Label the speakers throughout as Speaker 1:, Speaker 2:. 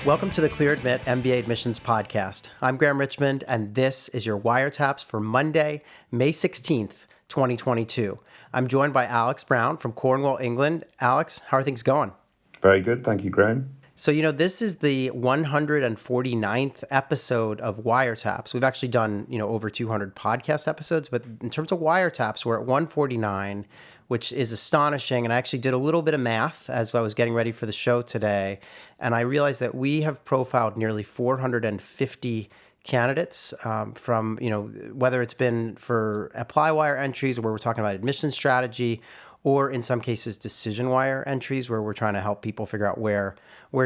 Speaker 1: Welcome to the Clear Admit MBA Admissions Podcast. I'm Graham Richmond, and this is your WireTaps for Monday, May 16th, 2022. I'm joined by Alex Brown from Cornwall, England. Alex, how are things going?
Speaker 2: Very good. Thank you, Graham.
Speaker 1: So, this is the 149th episode of WireTaps. We've actually done, over 200 podcast episodes, but in terms of WireTaps, we're at 149, which is astonishing. And I actually did a little bit of math as I was getting ready for the show today. And I realized that we have profiled nearly 450 candidates from, whether it's been for ApplyWire entries where we're talking about admission strategy, or in some cases DecisionWire entries where we're trying to help people figure out where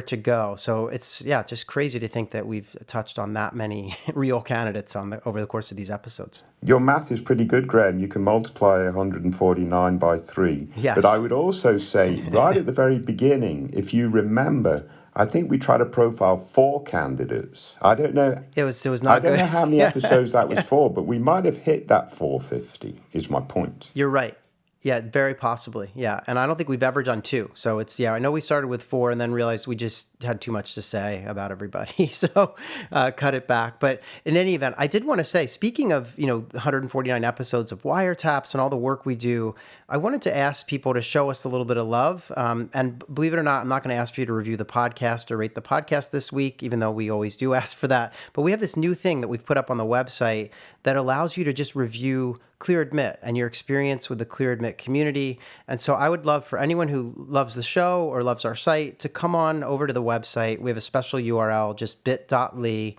Speaker 1: to go. So it's, just crazy to think that we've touched on that many real candidates over the course of these episodes.
Speaker 2: Your math is pretty good, Graham. You can multiply 149 by 3.
Speaker 1: Yes.
Speaker 2: But I would also say, right at the very beginning, if you remember, I think we tried to profile 4 candidates. I don't know.
Speaker 1: It was not
Speaker 2: I don't
Speaker 1: good.
Speaker 2: know how many episodes that was for, but we might have hit that 450, is my point.
Speaker 1: You're right. Yeah, very possibly. Yeah. And I don't think we've ever done 2. So it's, I know we started with 4 and then realized we just had too much to say about everybody. So cut it back. But in any event, I did want to say, speaking of, 149 episodes of WireTaps and all the work we do, I wanted to ask people to show us a little bit of love. And believe it or not, I'm not going to ask for you to review the podcast or rate the podcast this week, even though we always do ask for that. But we have this new thing that we've put up on the website that allows you to just review Clear Admit and your experience with the Clear Admit community. And so I would love for anyone who loves the show or loves our site to come on over to the website. We have a special URL, just bit.ly/Clear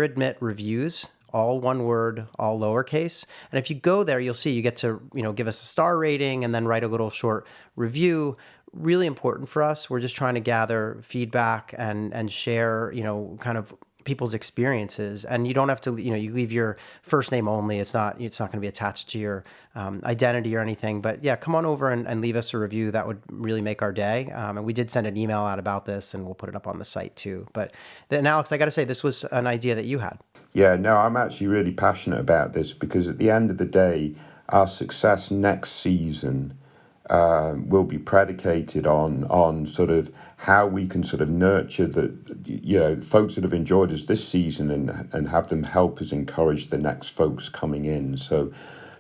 Speaker 1: Admit reviews, all one word, all lowercase. And if you go there, you'll see you get to, give us a star rating and then write a little short review. Really important for us. We're just trying to gather feedback and share, kind of people's experiences. And you don't have to, you leave your first name only. It's not going to be attached to your identity or anything. But yeah, come on over and leave us a review. That would really make our day. And we did send an email out about this, and we'll put it up on the site too. But then, Alex, I got to say, this was an idea that you had.
Speaker 2: Yeah, no, I'm actually really passionate about this because at the end of the day, our success next season will be predicated on sort of how we can sort of nurture the folks that have enjoyed us this season and have them help us encourage the next folks coming in. So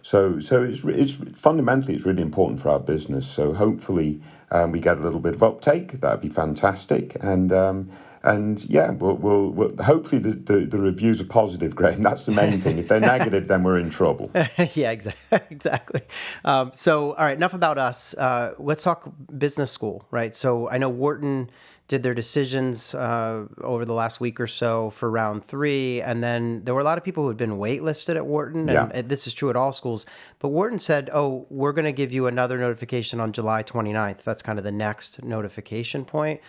Speaker 2: it's fundamentally it's really important for our business. So hopefully we get a little bit of uptake. That'd be fantastic. And yeah, we'll hopefully the reviews are positive, Graham. That's the main thing. If they're negative, then we're in trouble.
Speaker 1: Yeah, exactly. So, all right, enough about us. Let's talk business school, right? So I know Wharton did their decisions over the last week or so for round 3. And then there were a lot of people who had been waitlisted at Wharton. And this is true at all schools. But Wharton said, we're going to give you another notification on July 29th. That's kind of the next notification point.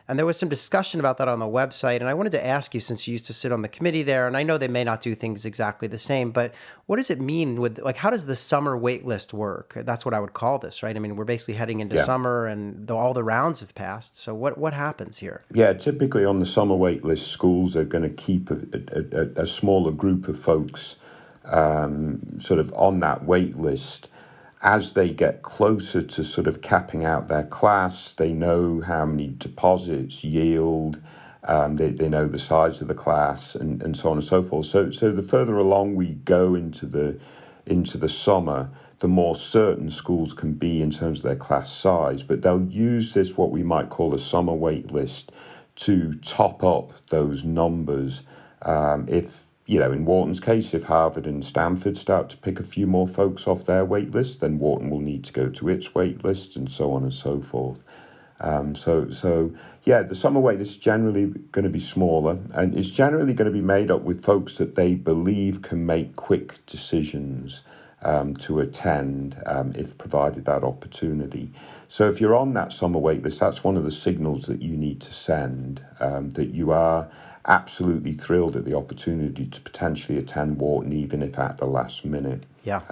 Speaker 1: And there was some discussion about that on the website. And I wanted to ask you, since you used to sit on the committee there, and I know they may not do things exactly the same, but what does it mean with, how does the summer wait list work? That's what I would call this, right? I mean, we're basically heading into summer and all the rounds have passed. So what happens here?
Speaker 2: Yeah, typically on the summer wait list, schools are going to keep a smaller group of folks sort of on that wait list. As they get closer to sort of capping out their class, they know how many deposits, yield, they know the size of the class, and so on and so forth. So the further along we go into the summer, the more certain schools can be in terms of their class size. But they'll use this, what we might call a summer wait list, to top up those numbers. If in Wharton's case, if Harvard and Stanford start to pick a few more folks off their wait list, then Wharton will need to go to its wait list, and so on and so forth. The summer wait list is generally going to be smaller, and it's generally going to be made up with folks that they believe can make quick decisions to attend if provided that opportunity. So if you're on that summer wait list, that's one of the signals that you need to send, that you are absolutely thrilled at the opportunity to potentially attend Wharton, even if at the last minute.
Speaker 1: Yeah.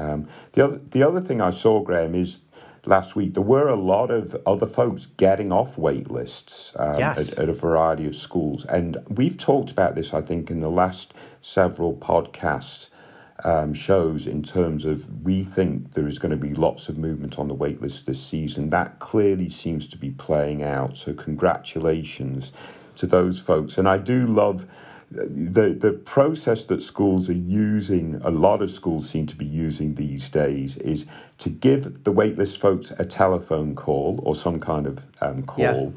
Speaker 2: The other thing I saw, Graham, is last week there were a lot of other folks getting off wait lists at a variety of schools. And we've talked about this, I think, in the last several podcasts. shows in terms of we think there is going to be lots of movement on the waitlist this season. That clearly seems to be playing out. So congratulations to those folks. And I do love the process that schools are using, a lot of schools seem to be using these days, is to give the waitlist folks a telephone call or some kind of call,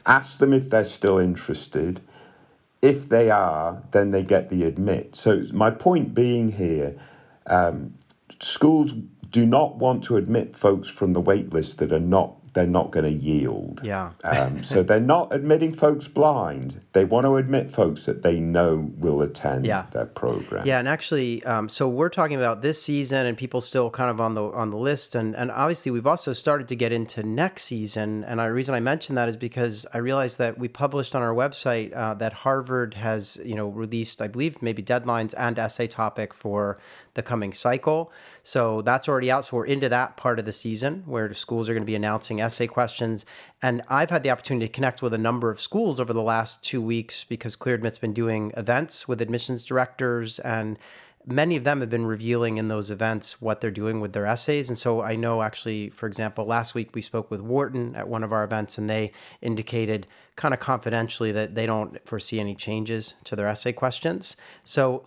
Speaker 2: ask them if they're still interested. If they are, then they get the admit. So my point being here, schools do not want to admit folks from the waitlist that they're not going to yield.
Speaker 1: Yeah.
Speaker 2: So they're not admitting folks blind. They want to admit folks that they know will attend their program.
Speaker 1: Yeah, and actually, so we're talking about this season and people still kind of on the list, and obviously we've also started to get into next season. And the reason I mentioned that is because I realized that we published on our website that Harvard has released, I believe, maybe deadlines and essay topic for the coming cycle. So that's already out. So we're into that part of the season where the schools are going to be announcing essay questions. And I've had the opportunity to connect with a number of schools over the last 2 weeks because ClearAdmit's been doing events with admissions directors, and many of them have been revealing in those events what they're doing with their essays. And so I know actually, for example, last week we spoke with Wharton at one of our events, and they indicated kind of confidentially that they don't foresee any changes to their essay questions. So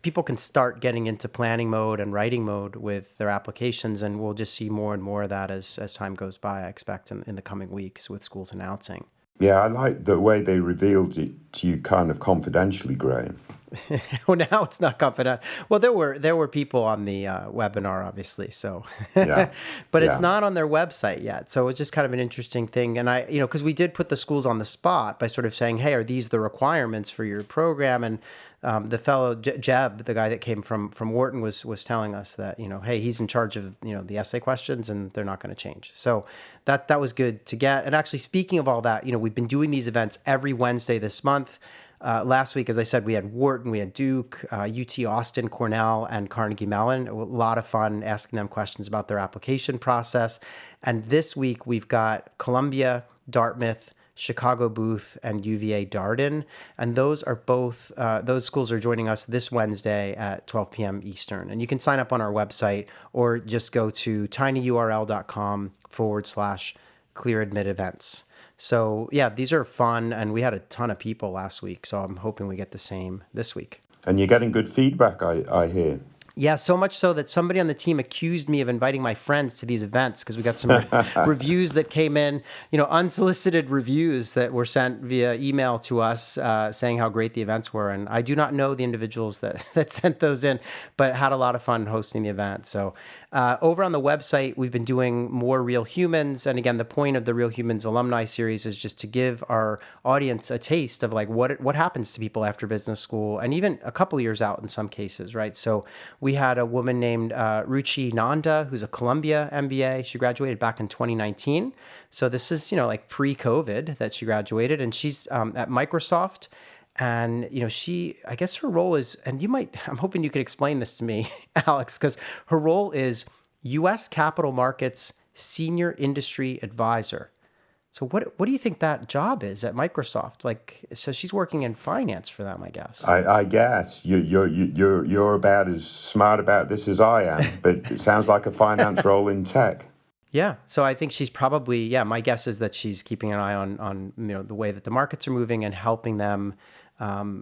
Speaker 1: people can start getting into planning mode and writing mode with their applications, and we'll just see more and more of that as time goes by, I expect, in the coming weeks with schools announcing.
Speaker 2: Yeah, I like the way they revealed it to you kind of confidentially, Graham.
Speaker 1: Well, now it's not confidential. Well, there were people on the webinar, obviously. So, but it's not on their website yet. So it's just kind of an interesting thing. And because we did put the schools on the spot by sort of saying, "Hey, are these the requirements for your program?" And the fellow Jeb, the guy that came from Wharton, was telling us that hey, he's in charge of the essay questions, and they're not going to change. So that was good to get. And actually, speaking of all that, we've been doing these events every Wednesday this month. Last week, as I said, we had Wharton, we had Duke, UT Austin, Cornell, and Carnegie Mellon. A lot of fun asking them questions about their application process. And this week, we've got Columbia, Dartmouth, Chicago Booth, and UVA Darden. And those schools are joining us this Wednesday at 12 p.m. Eastern. And you can sign up on our website or just go to tinyurl.com/ClearAdmit events. So yeah, these are fun, and we had a ton of people last week, so I'm hoping we get the same this week.
Speaker 2: And you're getting good feedback, I hear.
Speaker 1: Yeah, so much so that somebody on the team accused me of inviting my friends to these events because we got some reviews that came in, unsolicited reviews that were sent via email to us saying how great the events were. And I do not know the individuals that sent those in, but had a lot of fun hosting the event. So over on the website, we've been doing more Real Humans. And again, the point of the Real Humans alumni series is just to give our audience a taste of like what happens to people after business school, and even a couple years out in some cases, right? So we had a woman named Ruchi Nanda, who's a Columbia MBA. She graduated back in 2019. So this is, like pre-COVID that she graduated, and she's at Microsoft. And, I guess her role is, and I'm hoping you could explain this to me, Alex, because her role is U.S. Capital Markets Senior Industry Advisor. So what do you think that job is at Microsoft? So she's working in finance for them, I guess.
Speaker 2: I guess you're about as smart about this as I am, but it sounds like a finance role in tech.
Speaker 1: Yeah, so I think she's probably, my guess is that she's keeping an eye on the way that the markets are moving and helping them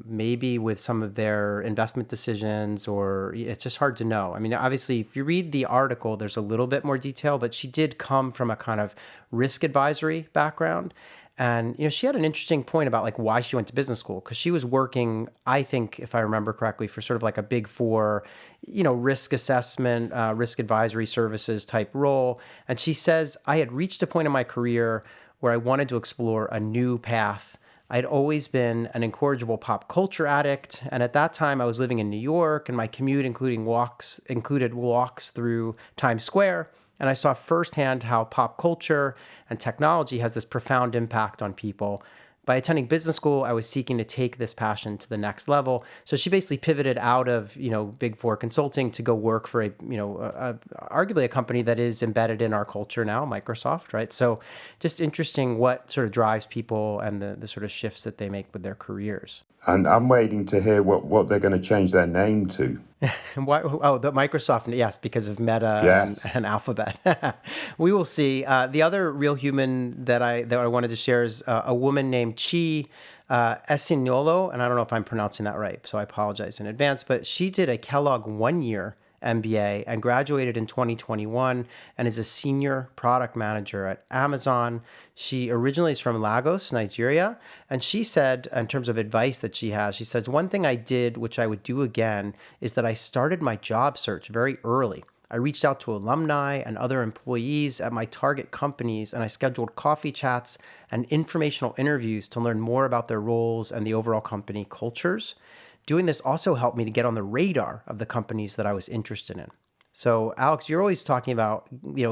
Speaker 1: maybe with some of their investment decisions, or it's just hard to know. I mean, obviously, if you read the article, there's a little bit more detail, but she did come from a kind of risk advisory background. And, she had an interesting point about why she went to business school, because she was working, I think, if I remember correctly, for sort of like a big four, risk assessment, risk advisory services type role. And she says, I had reached a point in my career where I wanted to explore a new path. I'd always been an incorrigible pop culture addict, and at that time I was living in New York, and my commute included walks through Times Square, and I saw firsthand how pop culture and technology has this profound impact on people. By attending business school, I was seeking to take this passion to the next level. So she basically pivoted out of, Big Four consulting to go work for arguably a company that is embedded in our culture now, Microsoft, right? So just interesting what sort of drives people and the sort of shifts that they make with their careers.
Speaker 2: And I'm waiting to hear what they're going to change their name to.
Speaker 1: And why? Oh, the Microsoft, yes, because of Meta
Speaker 2: Yes.
Speaker 1: and Alphabet. We will see. The other real human that I wanted to share is a woman named Chi Esignolo, and I don't know if I'm pronouncing that right, so I apologize in advance. But she did a Kellogg 1-year MBA and graduated in 2021 and is a senior product manager at Amazon. She originally is from Lagos, Nigeria. And she said, in terms of advice that she has, she says, one thing I did, which I would do again, is that I started my job search very early. I reached out to alumni and other employees at my target companies, and I scheduled coffee chats and informational interviews to learn more about their roles and the overall company cultures. Doing this also helped me to get on the radar of the companies that I was interested in. So, Alex, you're always talking about,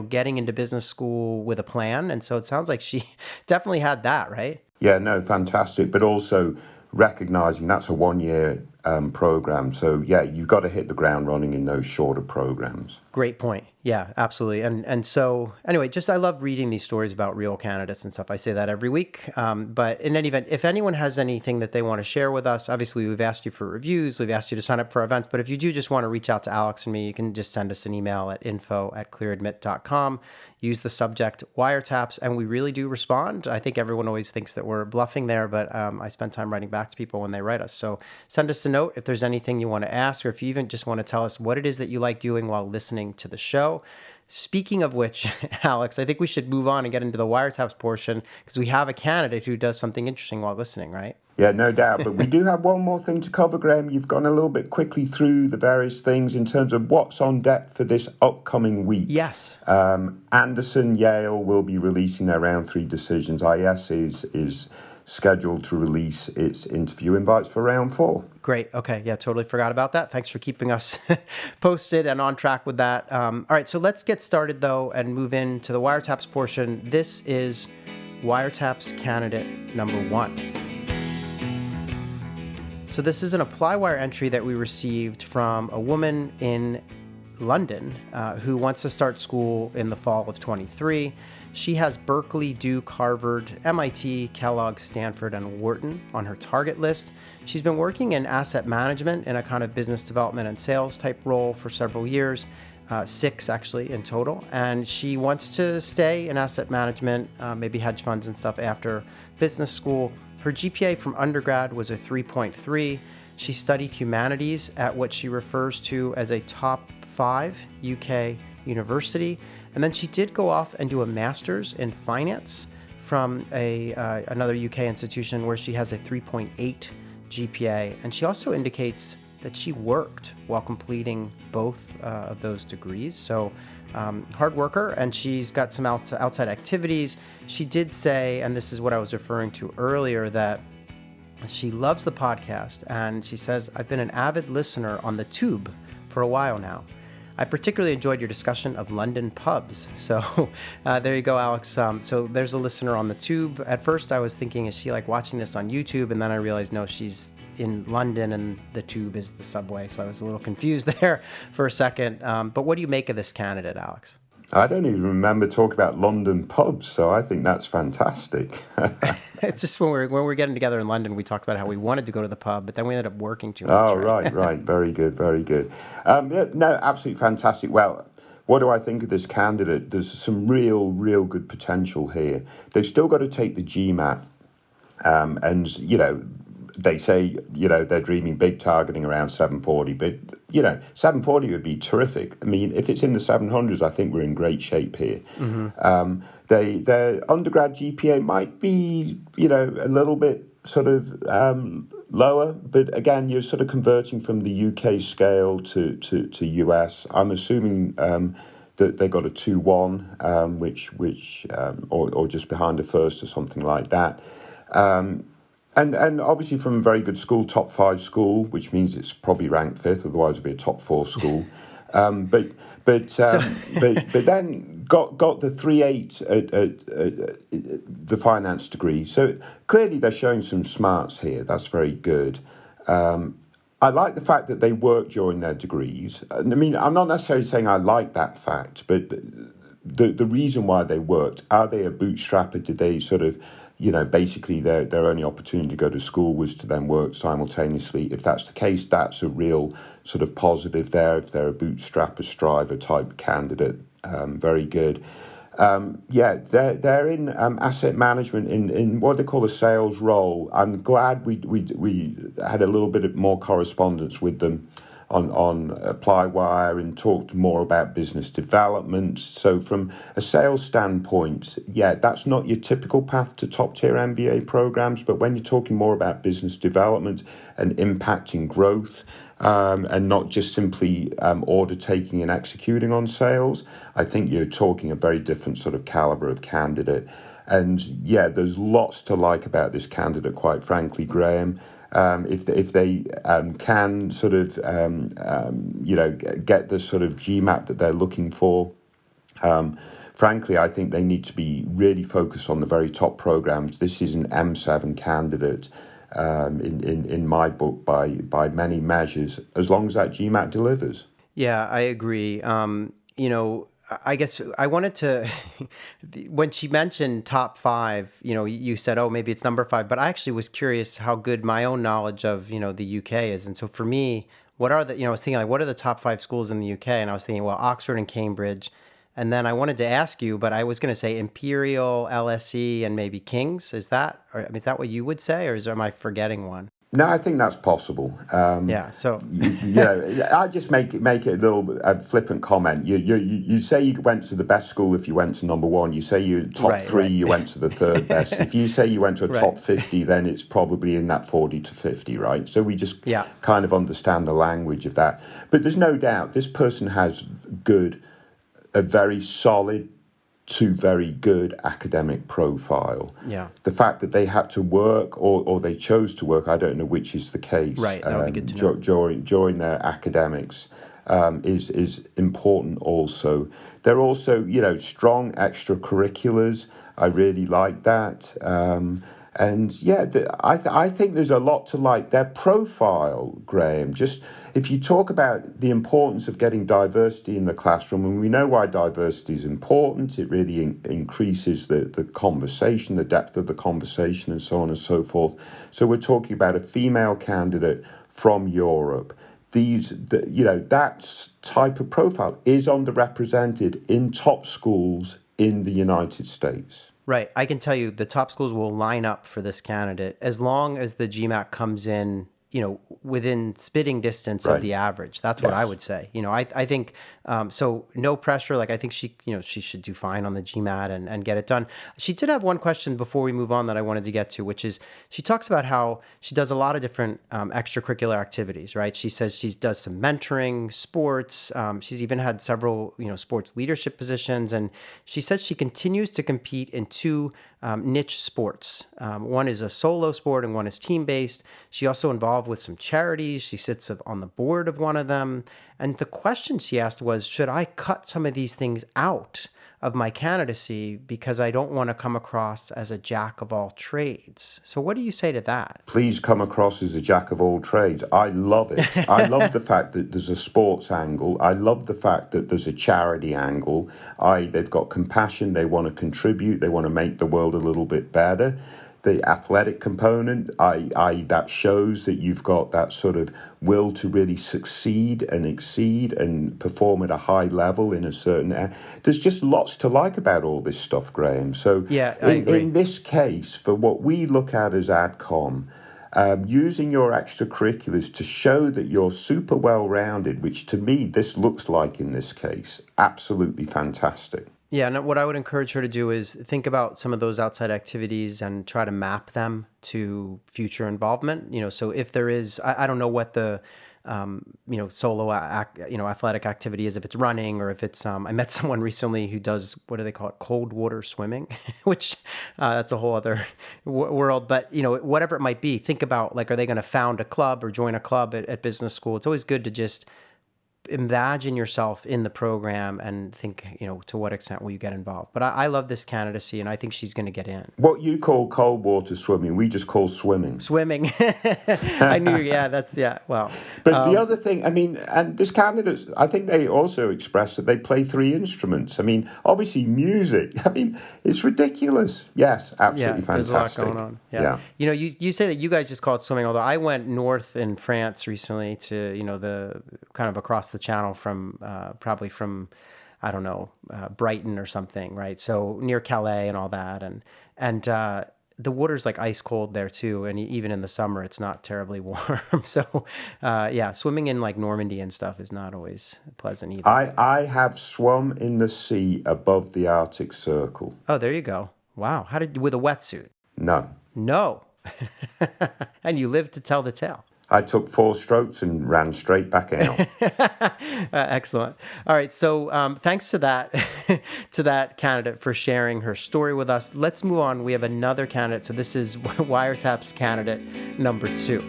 Speaker 1: getting into business school with a plan. And so it sounds like she definitely had that, right?
Speaker 2: Yeah, no, fantastic. But also recognizing that's a 1-year program. So, yeah, you've got to hit the ground running in those shorter programs.
Speaker 1: Great point. Yeah, absolutely. And so anyway, just I love reading these stories about real candidates and stuff. I say that every week. But in any event, if anyone has anything that they want to share with us, obviously we've asked you for reviews, we've asked you to sign up for our events. But if you do just want to reach out to Alex and me, you can just send us an email at info@clearadmit.com. Use the subject wiretaps, and we really do respond. I think everyone always thinks that we're bluffing there, but I spend time writing back to people when they write us. So send us a note if there's anything you want to ask, or if you even just want to tell us what it is that you like doing while listening to the show. Speaking of which, Alex, I think we should move on and get into the wiretaps portion because we have a candidate who does something interesting while listening, right?
Speaker 2: Yeah, no doubt. But we do have one more thing to cover, Graham. You've gone a little bit quickly through the various things in terms of what's on deck for this upcoming week.
Speaker 1: Yes.
Speaker 2: Anderson, Yale will be releasing their round 3 decisions. IS is scheduled to release its interview invites for round 4.
Speaker 1: Great. Okay. Yeah, totally forgot about that. Thanks for keeping us posted and on track with that. All right. So let's get started, though, and move into the wiretaps portion. This is wiretaps candidate number 1. So this is an ApplyWire entry that we received from a woman in London who wants to start school in the fall of 23. She has Berkeley, Duke, Harvard, MIT, Kellogg, Stanford, and Wharton on her target list. She's been working in asset management in a kind of business development and sales type role for several years, 6 actually in total. And she wants to stay in asset management, maybe hedge funds and stuff after business school. Her GPA from undergrad was a 3.3. She studied humanities at what she refers to as a top 5 UK university. And then she did go off and do a master's in finance from another UK institution where she has a 3.8 GPA. And she also indicates that she worked while completing both of those degrees. So hard worker, and she's got some outside activities. She did say, and this is what I was referring to earlier, that she loves the podcast. And she says, I've been an avid listener on the Tube for a while now. I particularly enjoyed your discussion of London pubs. So there you go, Alex. So there's a listener on the Tube. At first I was thinking, is she like watching this on YouTube? And then I realized, no, she's in London and the Tube is the subway. So I was a little confused there for a second. But what do you make of this candidate, Alex?
Speaker 2: I don't even remember talking about London pubs, so I think that's fantastic.
Speaker 1: It's just when we're getting together in London, we talked about how we wanted to go to the pub, but then we ended up working too much.
Speaker 2: Oh, right. Very good, very good. Yeah, no, absolutely fantastic. Well, what do I think of this candidate? There's some real good potential here. They've still got to take the GMAT, and, they say, they're dreaming big, targeting around 740, but, 740 would be terrific. I mean, if it's in the 700s, I think we're in great shape here. Mm-hmm. Their undergrad GPA might be, a little bit sort of lower, but again, you're sort of converting from the UK scale to US. I'm assuming that they got a 2-1, which or just behind a first or something like that. And obviously from a very good school, top 5 school, which means it's probably ranked 5th, otherwise it'd be a top 4 school. Um, but
Speaker 1: So
Speaker 2: but then got the 3.8 at the finance degree. So clearly they're showing some smarts here. That's very good. I like the fact that they work during their degrees. I mean, I'm not necessarily saying I like that fact, but the reason why they worked, are they a bootstrapper? Did they sort of, basically their only opportunity to go to school was to then work simultaneously? If that's the case, that's a real sort of positive there. If they're a bootstrapper, striver type candidate, very good. They're in asset management in what they call a sales role. I'm glad we had a little bit more correspondence with them on ApplyWire and talked more about business development. So from a sales standpoint, that's not your typical path to top tier MBA programs. But when you're talking more about business development and impacting growth, and not just simply order taking and executing on sales, I think you're talking a very different sort of caliber of candidate. And there's lots to like about this candidate, quite frankly, Graham. If they can sort of get the sort of GMAT that they're looking for. Frankly, I think they need to be really focused on the very top programs. This is an M7 candidate in my book by many measures, as long as that GMAT delivers.
Speaker 1: yeah, I agree. I guess I wanted to, when she mentioned top five, you said, oh, maybe it's number five, but I actually was curious how good my own knowledge of, the UK is. And so for me, what are I was thinking like, what are the top five schools in the UK? And I was thinking, well, Oxford and Cambridge. And then I wanted to ask you, but I was going to say Imperial, LSE, and maybe King's. Is that what you would say, or am I forgetting one?
Speaker 2: No, I think that's possible.
Speaker 1: Yeah. So,
Speaker 2: I just make it a little flippant comment. You say you went to the best school if you went to number one. You say you top three,
Speaker 1: right.
Speaker 2: you went to the third best. If you say you went to a
Speaker 1: Right.
Speaker 2: top 50, then it's probably in that 40 to 50, right? So we just
Speaker 1: Yeah.
Speaker 2: kind of understand the language of that. But there's no doubt this person has a very solid to very good academic profile.
Speaker 1: Yeah.
Speaker 2: The fact that they had to work or they chose to work, I don't know which is the case,
Speaker 1: Right. That would be good to know.
Speaker 2: during their academics is important also. They're also, strong extracurriculars. I really like that. I think there's a lot to like. Their profile, Graham, just if you talk about the importance of getting diversity in the classroom, and we know why diversity is important, it really increases the conversation, the depth of the conversation, and so on and so forth. So we're talking about a female candidate from Europe. That type of profile is underrepresented in top schools in the United States.
Speaker 1: Right. I can tell you the top schools will line up for this candidate as long as the GMAT comes in, within spitting distance of
Speaker 2: Right.
Speaker 1: the average. That's what I
Speaker 2: Yes.
Speaker 1: would say. I think, so no pressure. Like I think she should do fine on the GMAT and get it done. She did have one question before we move on that I wanted to get to, which is she talks about how she does a lot of different extracurricular activities, right? She says she does some mentoring, sports. She's even had several, sports leadership positions. And she says she continues to compete in two niche sports. One is a solo sport and one is team-based. She also involved with some charities. She sits on the board of one of them. And the question she asked was, should I cut some of these things out of my candidacy because I don't want to come across as a jack of all trades? So what do you say to that?
Speaker 2: Please come across as a jack of all trades. I love it. I love the fact that there's a sports angle. I love the fact that there's a charity angle. They've got compassion. They want to contribute. They want to make the world a little bit better. The athletic component, that shows that you've got that sort of will to really succeed and exceed and perform at a high level in a certain area. There's just lots to like about all this stuff, Graham. So
Speaker 1: Yeah, I agree.
Speaker 2: in this case, for what we look at as AdCom, using your extracurriculars to show that you're super well-rounded, which to me this looks like in this case, absolutely fantastic.
Speaker 1: Yeah, and what I would encourage her to do is think about some of those outside activities and try to map them to future involvement. So if there is, I don't know what the, solo athletic activity is, if it's running or if it's, I met someone recently who does, what do they call it? Cold water swimming, which that's a whole other world. But, whatever it might be, think about like, are they going to found a club or join a club at business school? It's always good to just imagine yourself in the program and think, to what extent will you get involved. But I love this candidacy, and I think she's going to get in.
Speaker 2: What you call cold water swimming, we just call swimming.
Speaker 1: Swimming. I knew, well.
Speaker 2: But the other thing, I mean, and this candidate, I think they also express that they play 3 instruments. I mean, obviously music. I mean, it's ridiculous. Yes, absolutely fantastic.
Speaker 1: There's a lot going on. Yeah. You say that you guys just call it swimming, although I went north in France recently to, the kind of across the channel from, probably from, I don't know, Brighton or something, right? So near Calais and all that. And the water's like ice cold there too, and even in the summer it's not terribly warm. So swimming in like Normandy and stuff is not always pleasant either.
Speaker 2: I have swum in the sea above the Arctic Circle.
Speaker 1: Oh, there you go. Wow. With a wetsuit? No. And you lived to tell the tale.
Speaker 2: I took 4 strokes and ran straight back out.
Speaker 1: Excellent. All right. So thanks to that candidate for sharing her story with us. Let's move on. We have another candidate. So this is WireTaps candidate number 2.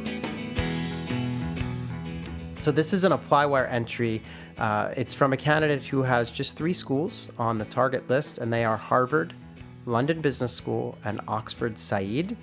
Speaker 1: So this is an ApplyWire entry. It's from a candidate who has just 3 schools on the target list, and they are Harvard, London Business School, and Oxford Said.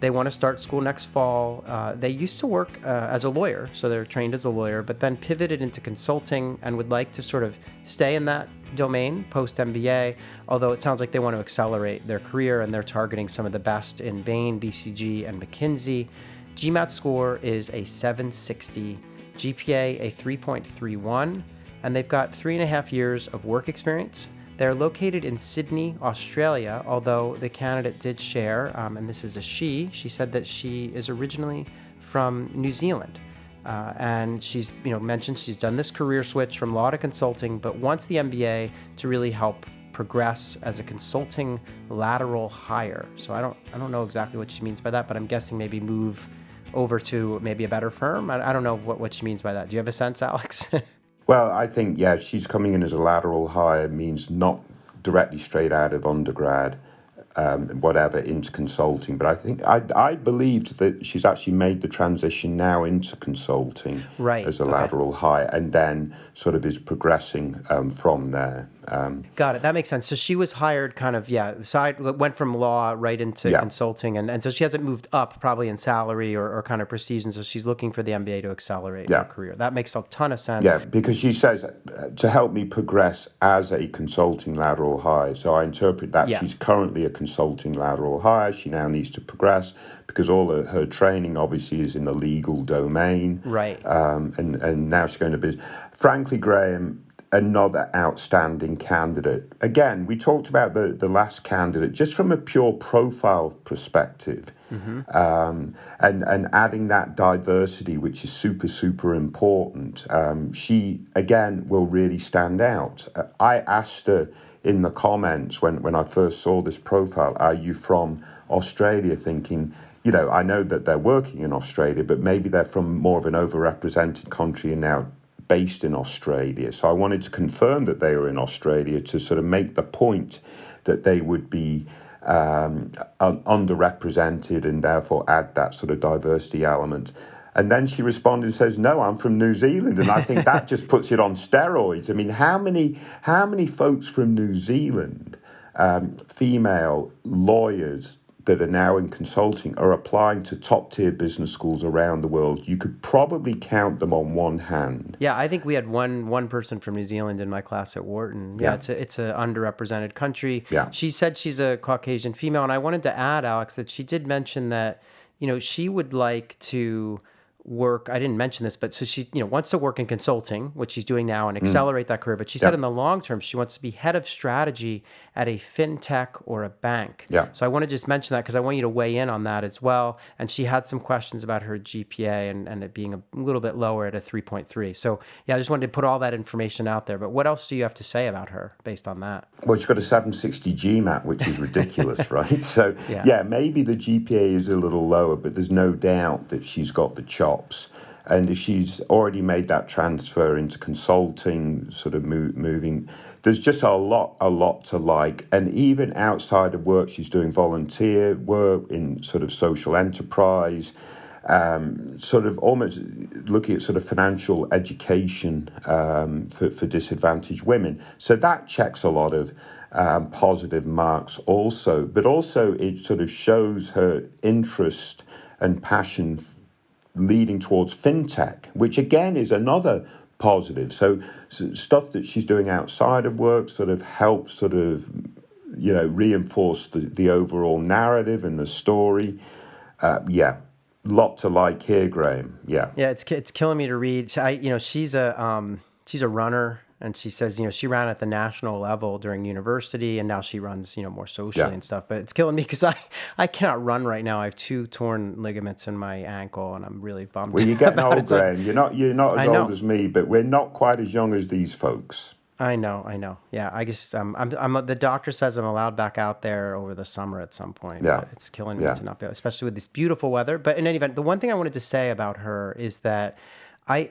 Speaker 1: They want to start school next fall. They used to work as a lawyer, so they're trained as a lawyer, but then pivoted into consulting and would like to sort of stay in that domain post-MBA, although it sounds like they want to accelerate their career, and they're targeting some of the best in Bain, BCG, and McKinsey. GMAT score is a 760, GPA a 3.31, and they've got 3.5 years of work experience. They're located in Sydney, Australia, although the candidate did share, and this is a she said that she is originally from New Zealand. And she's mentioned she's done this career switch from law to consulting, but wants the MBA to really help progress as a consulting lateral hire. So I don't know exactly what she means by that, but I'm guessing maybe move over to maybe a better firm. I don't know what she means by that. Do you have a sense, Alex?
Speaker 2: Well, I think, she's coming in as a lateral hire, means not directly straight out of undergrad, whatever, into consulting. But I think, I believed that she's actually made the transition now into consulting as a lateral hire, and then sort of is progressing from there.
Speaker 1: Got it. That makes sense. So she was hired kind of, went from law right into consulting. And so she hasn't moved up probably in salary or kind of prestige. And so she's looking for the MBA to accelerate her career. That makes a ton of sense.
Speaker 2: Yeah, because she says to help me progress as a consulting lateral hire. So I interpret that she's currently a consulting lateral hire. She now needs to progress because all of her training obviously is in the legal domain.
Speaker 1: Right.
Speaker 2: And now she's going to be, frankly, Graham, another outstanding candidate. Again, we talked about the last candidate just from a pure profile perspective, and adding that diversity, which is super, super important. She, again, will really stand out. I asked her in the comments when I first saw this profile, are you from Australia? Thinking, I know that they're working in Australia, but maybe they're from more of an overrepresented country and now based in Australia. So I wanted to confirm that they were in Australia to sort of make the point that they would be underrepresented and therefore add that sort of diversity element. And then she responded and says, no, I'm from New Zealand. And I think that just puts it on steroids. I mean, how many folks from New Zealand, female lawyers, that are now in consulting are applying to top-tier business schools around the world? You could probably count them on one hand.
Speaker 1: Yeah, I think we had one person from New Zealand in my class at Wharton. Yeah, it's an underrepresented country.
Speaker 2: Yeah.
Speaker 1: She said she's a Caucasian female, and I wanted to add, Alex, that she did mention that, she would like to work, I didn't mention this, but so she, wants to work in consulting, which she's doing now, and accelerate that career. But she said in the long term, she wants to be head of strategy at a fintech or a bank.
Speaker 2: Yeah.
Speaker 1: So I want to just mention that because I want you to weigh in on that as well. And she had some questions about her GPA and it being a little bit lower at a 3.3. So I just wanted to put all that information out there. But what else do you have to say about her based on that?
Speaker 2: Well, she's got a 760 GMAT, which is ridiculous, right? So maybe the GPA is a little lower, but there's no doubt that she's got the chops. And if she's already made that transfer into consulting, sort of moving, there's just a lot to like. And even outside of work, she's doing volunteer work in sort of social enterprise. sort of almost looking at sort of financial education for disadvantaged women. So that checks a lot of positive marks also, but also it sort of shows her interest and passion leading towards fintech, which again is another positive. So stuff that she's doing outside of work sort of helps sort of, reinforce the overall narrative and the story. Lot to like here, Graham. Yeah.
Speaker 1: Yeah, it's killing me to read. She's a runner, and she says, she ran at the national level during university, and now she runs, more socially
Speaker 2: Yeah.
Speaker 1: and stuff. But it's killing me because I cannot run right now. I have 2 torn ligaments in my ankle, and I'm really bummed
Speaker 2: Well, you're getting
Speaker 1: about
Speaker 2: old,
Speaker 1: it. So
Speaker 2: Graham. You're not as
Speaker 1: I
Speaker 2: old
Speaker 1: know.
Speaker 2: as me, but we're not quite as young as these folks.
Speaker 1: I know. Yeah, I guess the doctor says I'm allowed back out there over the summer at some point,
Speaker 2: Yeah.
Speaker 1: but it's killing me
Speaker 2: Yeah.
Speaker 1: to not be, especially with this beautiful weather. But in any event, the one thing I wanted to say about her is that I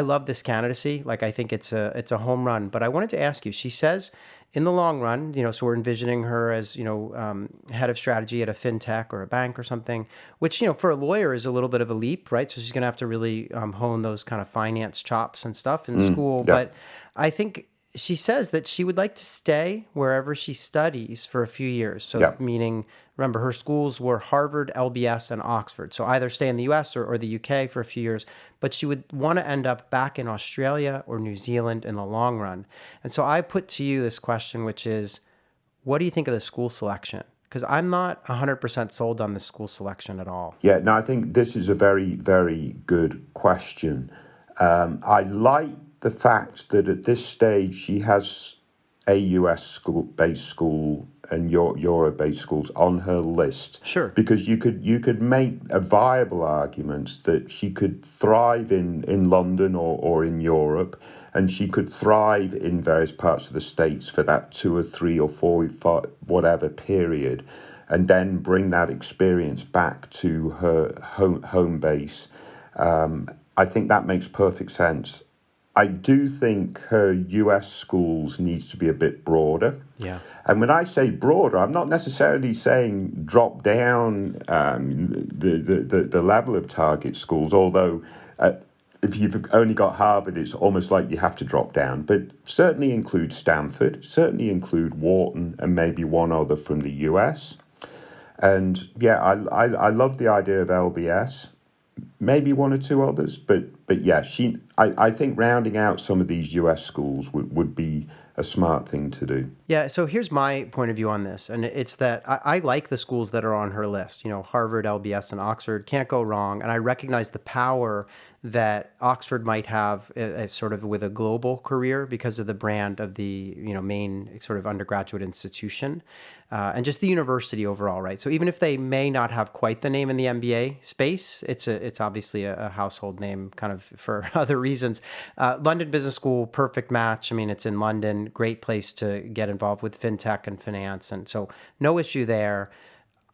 Speaker 1: love this candidacy. Like, I think it's a home run. But I wanted to ask you. She says, in the long run, so we're envisioning her as head of strategy at a fintech or a bank or something, which for a lawyer is a little bit of a leap, right? So she's going to have to really hone those kind of finance chops and stuff in school.
Speaker 2: Yeah.
Speaker 1: But I think she says that she would like to stay wherever she studies for a few years. So,
Speaker 2: Yeah.
Speaker 1: meaning, remember, her schools were Harvard, LBS, and Oxford. So either stay in the US or the UK for a few years, but she would want to end up back in Australia or New Zealand in the long run. And so I put to you this question, which is, what do you think of the school selection? Because I'm not 100% sold on the school selection at all.
Speaker 2: Yeah. No, I think this is a very, very good question. I like the fact that at this stage she has a US school-based school and Euro-based schools on her list.
Speaker 1: Sure.
Speaker 2: Because you could make a viable argument that she could thrive in London or in Europe, and she could thrive in various parts of the States for that 2 or 3 or 4, whatever period, and then bring that experience back to her home base. I think that makes perfect sense. I do think her US schools needs to be a bit broader.
Speaker 1: Yeah.
Speaker 2: And when I say broader, I'm not necessarily saying drop down the level of target schools, although if you've only got Harvard, it's almost like you have to drop down. But certainly include Stanford, certainly include Wharton, and maybe one other from the US. And yeah, I love the idea of LBS. Maybe 1 or 2 others, but yeah, I think rounding out some of these US schools would be a smart thing to do.
Speaker 1: Yeah, so here's my point of view on this, and it's that I like the schools that are on her list. Harvard, LBS, and Oxford can't go wrong, and I recognize the power that Oxford might have as sort of with a global career because of the brand of the main sort of undergraduate institution, and just the university overall, right? So even if they may not have quite the name in the MBA space, it's obviously a household name kind of for other reasons. London Business School, perfect match. I mean, it's in London, great place to get involved with fintech and finance, and so no issue there.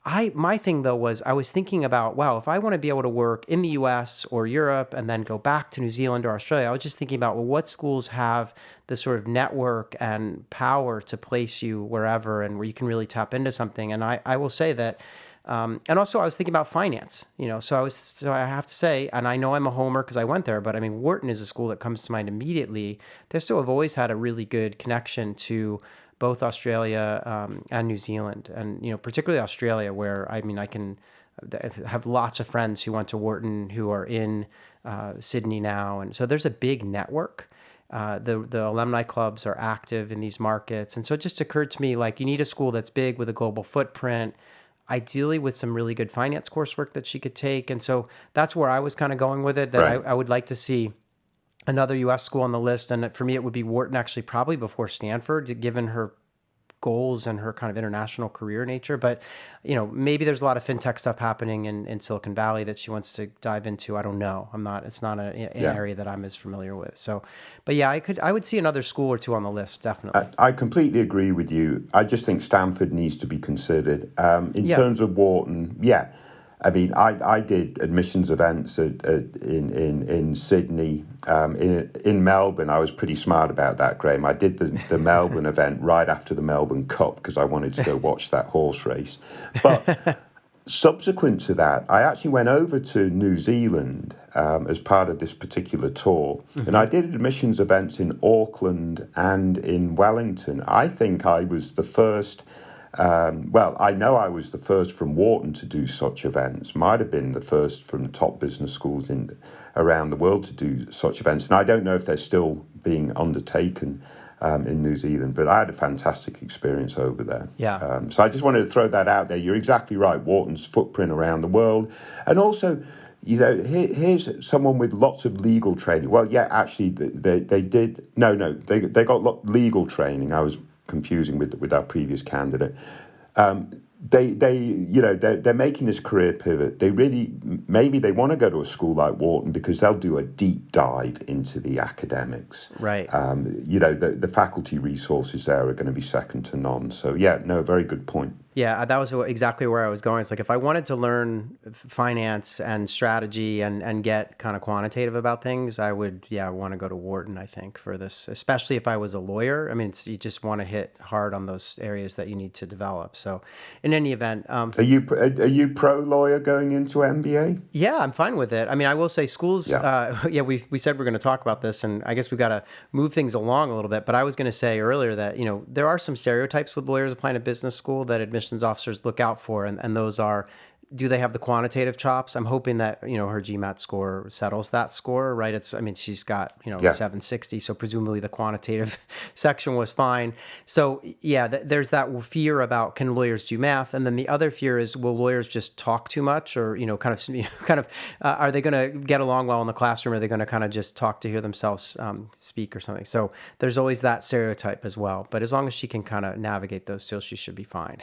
Speaker 1: My thing though was I was thinking about, wow, if I want to be able to work in the US or Europe and then go back to New Zealand or Australia, I was just thinking about, well, what schools have the sort of network and power to place you wherever and where you can really tap into something. And I will say that, and also I was thinking about finance, so I have to say, and I know I'm a homer because I went there, but I mean, Wharton is a school that comes to mind immediately. They still have always had a really good connection to both Australia and New Zealand, and particularly Australia, where I mean I can have lots of friends who went to Wharton who are in Sydney now, and so there's a big network. The alumni clubs are active in these markets, and so it just occurred to me, like, you need a school that's big with a global footprint, ideally with some really good finance coursework that she could take, and so that's where I was kind of going with it. That
Speaker 2: Right.
Speaker 1: I would like to see another U.S. school on the list, and for me, it would be Wharton, actually, probably before Stanford, given her goals and her kind of international career nature. But maybe there's a lot of fintech stuff happening in Silicon Valley that she wants to dive into. I don't know. It's not an
Speaker 2: Yeah.
Speaker 1: area that I'm as familiar with. So, but yeah, I would see another school or 2 on the list, definitely.
Speaker 2: I completely agree with you. I just think Stanford needs to be considered. In
Speaker 1: Yeah.
Speaker 2: terms of Wharton, yeah. I mean, I did admissions events in Sydney. In Melbourne, I was pretty smart about that, Graham. I did the Melbourne event right after the Melbourne Cup because I wanted to go watch that horse race. But Subsequent to that, I actually went over to New Zealand as part of this particular tour, and I did admissions events in Auckland and in Wellington. I think I was the first. I know I was the first from Wharton to do such events. Might have been the first from top business schools around the world to do such events, and I don't know if they're still being undertaken in New Zealand, but I had a fantastic experience over there.
Speaker 1: Yeah.
Speaker 2: So I just wanted to throw that out there. You're exactly right. Wharton's footprint around the world, and also, here's someone with lots of legal training. Well, yeah, actually, they did. No, they got legal training. I was confusing with our previous candidate. They're making this career pivot. Maybe they want to go to a school like Wharton because they'll do a deep dive into the academics.
Speaker 1: Right.
Speaker 2: The faculty resources there are going to be second to none. So yeah, no, very good point.
Speaker 1: Yeah, that was exactly where I was going. It's like if I wanted to learn finance and strategy and get kind of quantitative about things, I would, want to go to Wharton, I think, for this, especially if I was a lawyer. I mean, you just want to hit hard on those areas that you need to develop. So in any event.
Speaker 2: Are you pro-lawyer going into MBA?
Speaker 1: Yeah, I'm fine with it. I mean, I will say schools,
Speaker 2: Yeah.
Speaker 1: We said we're going to talk about this, and I guess we've got to move things along a little bit. But I was going to say earlier that, there are some stereotypes with lawyers applying to business school that admissions officers look out for, and those are, do they have the quantitative chops? I'm hoping that, her GMAT score settles that score, right? She's got, 760, so presumably the quantitative section was fine. So yeah, there's that fear about, can lawyers do math? And then the other fear is, will lawyers just talk too much, or, are they going to get along well in the classroom? Or are they going to kind of just talk to hear themselves speak or something? So there's always that stereotype as well. But as long as she can kind of navigate those still, she should be fine.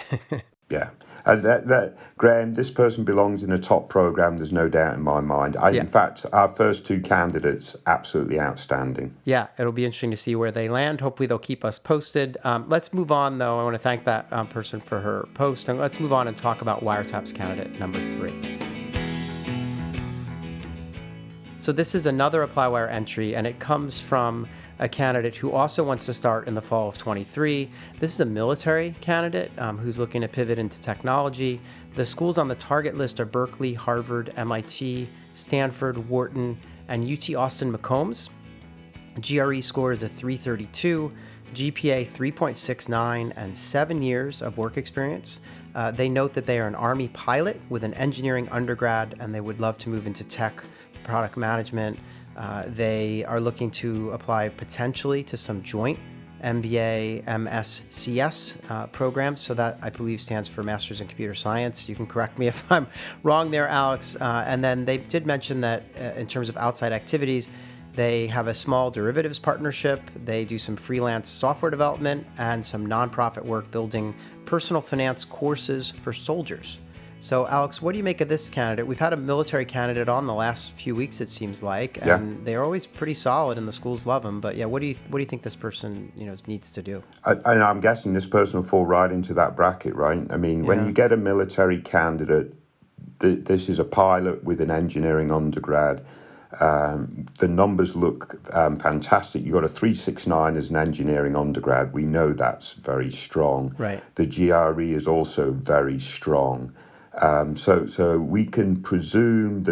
Speaker 2: Yeah, and that Graham, this person belongs in a top program. There's no doubt in my mind. In fact, our first two candidates, absolutely outstanding.
Speaker 1: Yeah, it'll be interesting to see where they land. Hopefully, they'll keep us posted. Let's move on, though. I want to thank that person for her post, and let's move on and talk about WireTaps candidate number 3. So this is another ApplyWire entry, and it comes from a candidate who also wants to start in the fall of 23. This is a military candidate who's looking to pivot into technology. The schools on the target list are Berkeley, Harvard, MIT, Stanford, Wharton, and UT Austin McCombs. GRE score is a 332, GPA 3.69, and 7 years of work experience. They note that they are an Army pilot with an engineering undergrad, and they would love to move into tech, product management. They are looking to apply potentially to some joint MBA, MSCS programs. So that, I believe, stands for Masters in Computer Science. You can correct me if I'm wrong there, Alex. And then they did mention that in terms of outside activities, they have a small derivatives partnership. They do some freelance software development and some nonprofit work building personal finance courses for soldiers. So, Alex, what do you make of this candidate? We've had a military candidate on the last few weeks, it seems like, and they're always pretty solid, and the schools love them. But yeah, what do you think this person needs to do?
Speaker 2: And I'm guessing this person will fall right into that bracket, right? I mean, when you get a military candidate, this is a pilot with an engineering undergrad. The numbers look fantastic. You got a 369 as an engineering undergrad. We know that's very strong.
Speaker 1: Right.
Speaker 2: The GRE is also very strong. So we can presume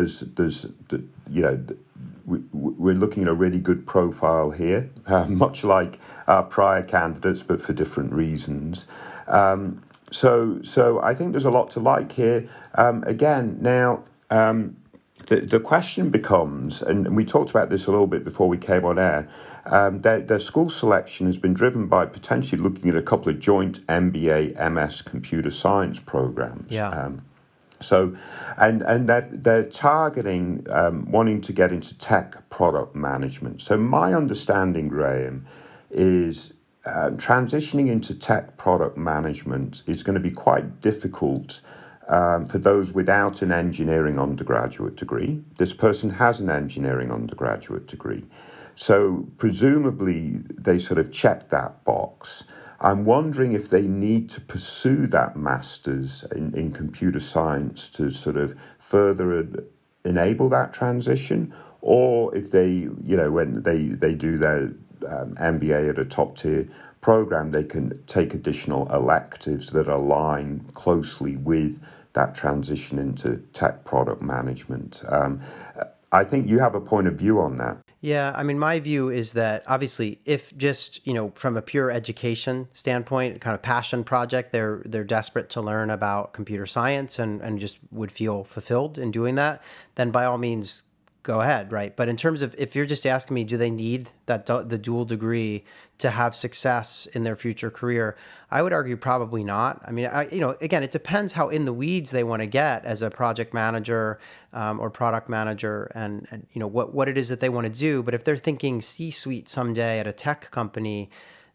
Speaker 2: we're looking at a really good profile here, much like our prior candidates, but for different reasons. So I think there's a lot to like here. The question becomes, and we talked about this a little bit before we came on air, their school selection has been driven by potentially looking at a couple of joint MBA, MS computer science programs.
Speaker 1: Yeah.
Speaker 2: And that they're targeting wanting to get into tech product management. So my understanding, Graham, is transitioning into tech product management is going to be quite difficult for those without an engineering undergraduate degree. This person has an engineering undergraduate degree. So presumably they sort of check that box. I'm wondering if they need to pursue that master's in computer science to sort of further enable that transition, or if they, when they do their MBA at a top tier program, they can take additional electives that align closely with that transition into tech product management. I think you have a point of view on that.
Speaker 1: Yeah, I mean, my view is that obviously, if just from a pure education standpoint, kind of passion project, they're desperate to learn about computer science and just would feel fulfilled in doing that, then by all means, go ahead, right? But in terms of if you're just asking me, do they need the dual degree to have success in their future career? I would argue probably not. I mean, again, it depends how in the weeds they want to get as a project manager or product manager, and what it is that they want to do. But if they're thinking C-suite someday at a tech company,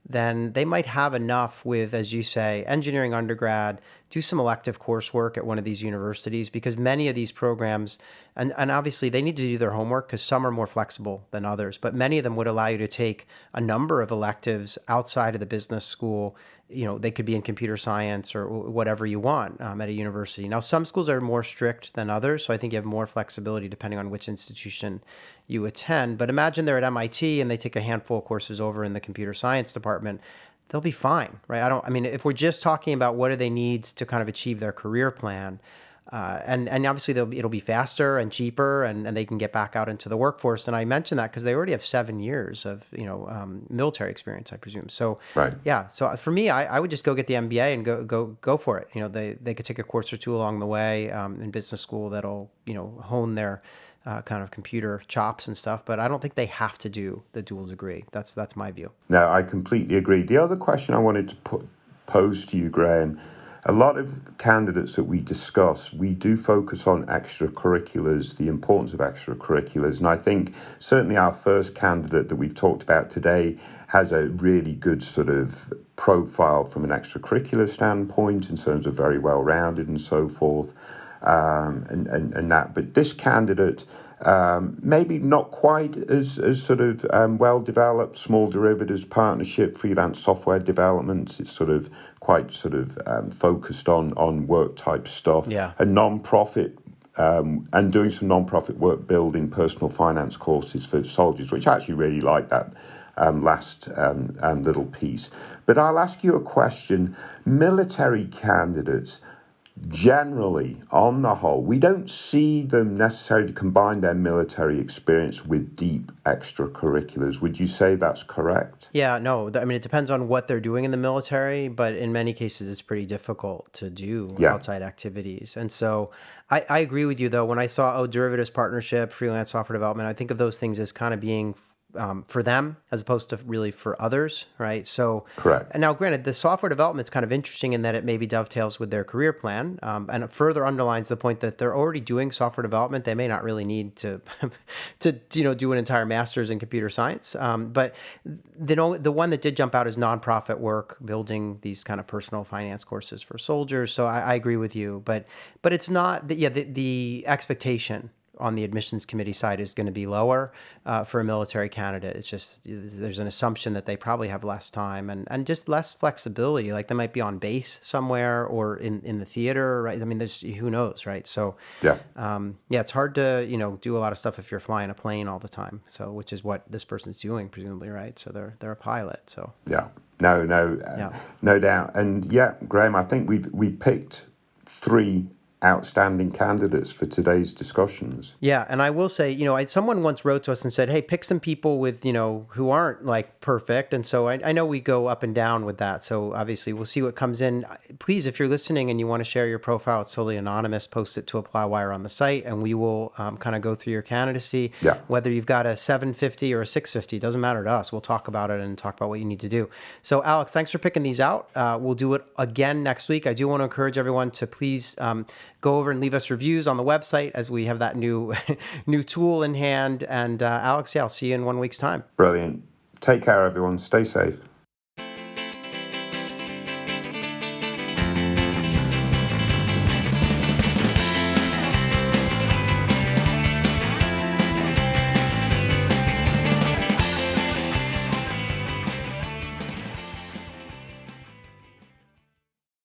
Speaker 1: then they might have enough with, as you say, engineering undergrad, do some elective coursework at one of these universities, because many of these programs, and obviously they need to do their homework because some are more flexible than others, but many of them would allow you to take a number of electives outside of the business school. They could be in computer science or whatever you want at a university. Now, some schools are more strict than others, so I think you have more flexibility depending on which institution you attend. But imagine they're at MIT and they take a handful of courses over in the computer science department. They'll be fine, right? I mean, if we're just talking about what do they need to kind of achieve their career plan, and obviously it'll be faster and cheaper, and they can get back out into the workforce. And I mentioned that because they already have 7 years of military experience, I presume. So
Speaker 2: Right.
Speaker 1: yeah, so for me, I would just go get the MBA and go for it. They could take a course or two along the way in business school that'll hone their kind of computer chops and stuff. But I don't think they have to do the dual degree. That's my view.
Speaker 2: No, I completely agree. The other question I wanted to pose to you, Graham, a lot of candidates that we discuss, we do focus on extracurriculars, the importance of extracurriculars. And I think certainly our first candidate that we've talked about today has a really good sort of profile from an extracurricular standpoint in terms of very well-rounded and so forth. And that. But this candidate, maybe not quite as sort of well developed, small derivatives, partnership, freelance software development. It's sort of quite sort of focused on work type stuff.
Speaker 1: Yeah.
Speaker 2: A non-profit and doing some non-profit work building personal finance courses for soldiers, which I actually really like that last little piece. But I'll ask you a question. Military candidates, generally, on the whole, we don't see them necessarily combine their military experience with deep extracurriculars. Would you say that's correct?
Speaker 1: Yeah, no, I mean, it depends on what they're doing in the military, but in many cases, it's pretty difficult to do
Speaker 2: Yeah.
Speaker 1: outside activities. And so I agree with you, though. When I saw, derivatives partnership, freelance software development, I think of those things as kind of being for them as opposed to really for others, right? So,
Speaker 2: Correct.
Speaker 1: and now granted, the software development is kind of interesting in that it maybe dovetails with their career plan, and it further underlines the point that they're already doing software development. They may not really need to, do an entire master's in computer science. But the one that did jump out is nonprofit work, building these kind of personal finance courses for soldiers. So I agree with you, but it's not the expectation on the admissions committee side is going to be lower for a military candidate. It's just there's an assumption that they probably have less time and just less flexibility. Like they might be on base somewhere or in the theater, right? I mean, who knows, right? So
Speaker 2: Yeah.
Speaker 1: it's hard to do a lot of stuff if you're flying a plane all the time. So which is what this person's doing presumably, right? So they're a pilot. So
Speaker 2: Yeah. No doubt. And yeah, Graham, I think we picked 3 outstanding candidates for today's discussions.
Speaker 1: Yeah, and I will say, someone once wrote to us and said, "Hey, pick some people with, who aren't like perfect." And so I know we go up and down with that. So obviously, we'll see what comes in. Please, if you're listening and you want to share your profile, it's totally anonymous. Post it to ApplyWire on the site, and we will kind of go through your candidacy.
Speaker 2: Yeah.
Speaker 1: Whether you've got a 750 or a 650, doesn't matter to us. We'll talk about it and talk about what you need to do. So, Alex, thanks for picking these out. We'll do it again next week. I do want to encourage everyone to please go over and leave us reviews on the website as we have that new tool in hand. And Alex, I'll see you in 1 week's time.
Speaker 2: Brilliant. Take care, everyone. Stay safe.